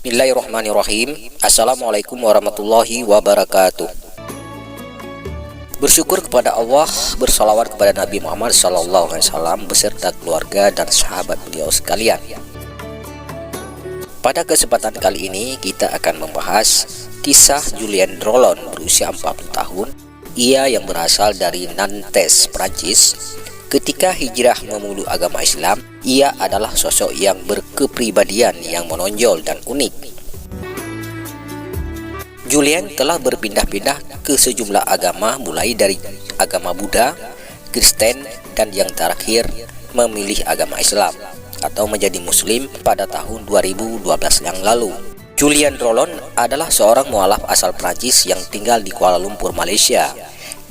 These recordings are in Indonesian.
Bismillahirrahmanirrahim. Assalamualaikum warahmatullahi wabarakatuh. Bersyukur kepada Allah, bersalawat kepada Nabi Muhammad SAW beserta keluarga dan sahabat beliau sekalian. Pada kesempatan kali ini kita akan membahas kisah Julien Drollon berusia 40 tahun. Ia yang berasal dari Nantes, Prancis. Ketika hijrah memeluk agama Islam, ia adalah sosok yang berkepribadian yang menonjol dan unik. Julien telah berpindah-pindah ke sejumlah agama, mulai dari agama Buddha, Kristen, dan yang terakhir memilih agama Islam atau menjadi Muslim pada tahun 2012 yang lalu. Julien Drollon adalah seorang mualaf asal Prancis yang tinggal di Kuala Lumpur, Malaysia.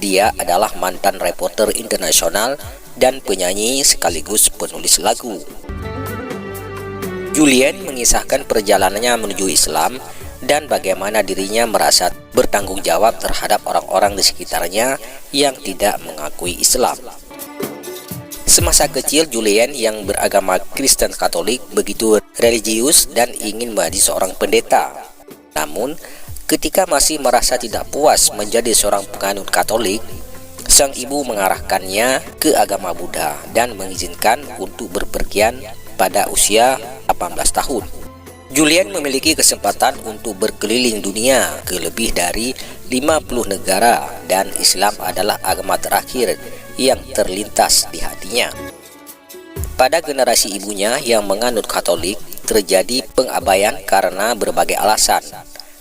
Dia adalah mantan reporter internasional dan penyanyi sekaligus penulis lagu. Julien mengisahkan perjalanannya menuju Islam dan bagaimana dirinya merasa bertanggung jawab terhadap orang-orang di sekitarnya yang tidak mengakui Islam. Semasa kecil, Julien yang beragama Kristen Katolik begitu religius dan ingin menjadi seorang pendeta. Namun, ketika masih merasa tidak puas menjadi seorang penganut Katolik, sang ibu mengarahkannya ke agama Buddha dan mengizinkan untuk berpergian pada usia 18 tahun. Julien memiliki kesempatan untuk berkeliling dunia ke lebih dari 50 negara dan Islam adalah agama terakhir yang terlintas di hatinya. Pada generasi ibunya yang menganut Katolik, terjadi pengabaian karena berbagai alasan.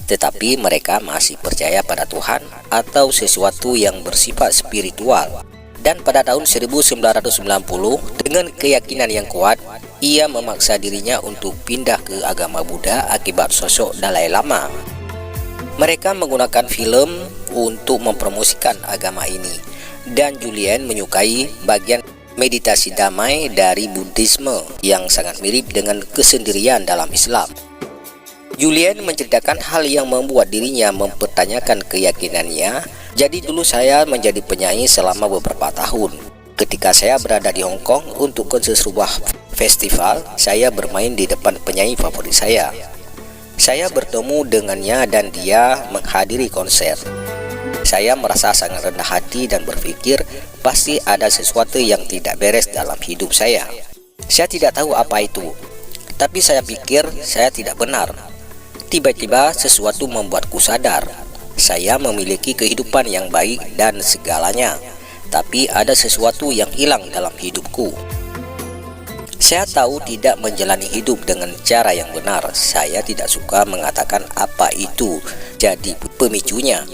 Tetapi mereka masih percaya pada Tuhan atau sesuatu yang bersifat spiritual. Dan pada tahun 1990, dengan keyakinan yang kuat, ia memaksa dirinya untuk pindah ke agama Buddha akibat sosok Dalai Lama. Mereka menggunakan film untuk mempromosikan agama ini, dan Julien menyukai bagian meditasi damai dari Buddhisme yang sangat mirip dengan kesendirian dalam Islam. Julien menceritakan hal yang membuat dirinya mempertanyakan keyakinannya. Jadi dulu saya menjadi penyanyi selama beberapa tahun. Ketika saya berada di Hong Kong untuk konser sebuah festival, saya bermain di depan penyanyi favorit saya. Saya bertemu dengannya dan dia menghadiri konser. Saya merasa sangat rendah hati dan berpikir pasti ada sesuatu yang tidak beres dalam hidup saya. Saya tidak tahu apa itu, tapi saya pikir saya tidak benar. Tiba-tiba sesuatu membuatku sadar. Saya memiliki kehidupan yang baik dan segalanya, tapi ada sesuatu yang hilang dalam hidupku. Saya tahu tidak menjalani hidup dengan cara yang benar. Saya tidak suka mengatakan apa itu jadi pemicunya.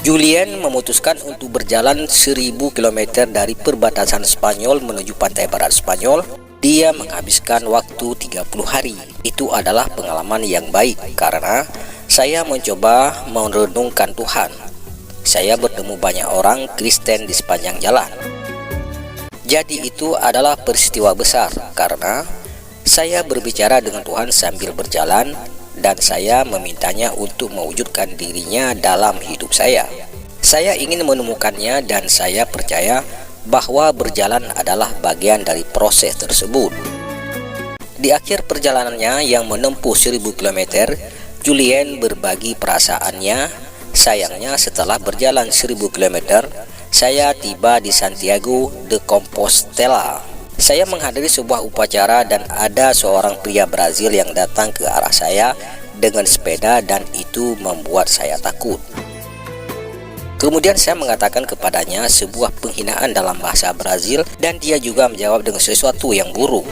Julien memutuskan untuk berjalan 1000 km dari perbatasan Spanyol menuju pantai barat Spanyol. Dia menghabiskan waktu 30 hari. Itu adalah pengalaman yang baik karena saya mencoba merenungkan Tuhan. Saya bertemu banyak orang Kristen di sepanjang jalan. Jadi itu adalah peristiwa besar karena saya berbicara dengan Tuhan sambil berjalan dan saya memintanya untuk mewujudkan dirinya dalam hidup saya. Saya ingin menemukannya dan saya percaya bahwa berjalan adalah bagian dari proses tersebut. Di akhir perjalanannya yang menempuh 1000 km, Julien berbagi perasaannya. Sayangnya setelah berjalan 1000 km, saya tiba di Santiago de Compostela. Saya menghadiri sebuah upacara dan ada seorang pria Brazil yang datang ke arah saya dengan sepeda dan itu membuat saya takut. Kemudian saya mengatakan kepadanya sebuah penghinaan dalam bahasa Brazil dan dia juga menjawab dengan sesuatu yang buruk.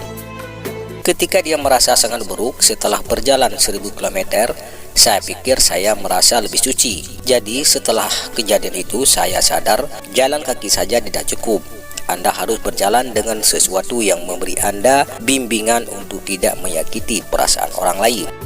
Ketika dia merasa sangat buruk setelah berjalan 1000 km, saya pikir saya merasa lebih suci. Jadi setelah kejadian itu saya sadar jalan kaki saja tidak cukup. Anda harus berjalan dengan sesuatu yang memberi Anda bimbingan untuk tidak menyakiti perasaan orang lain.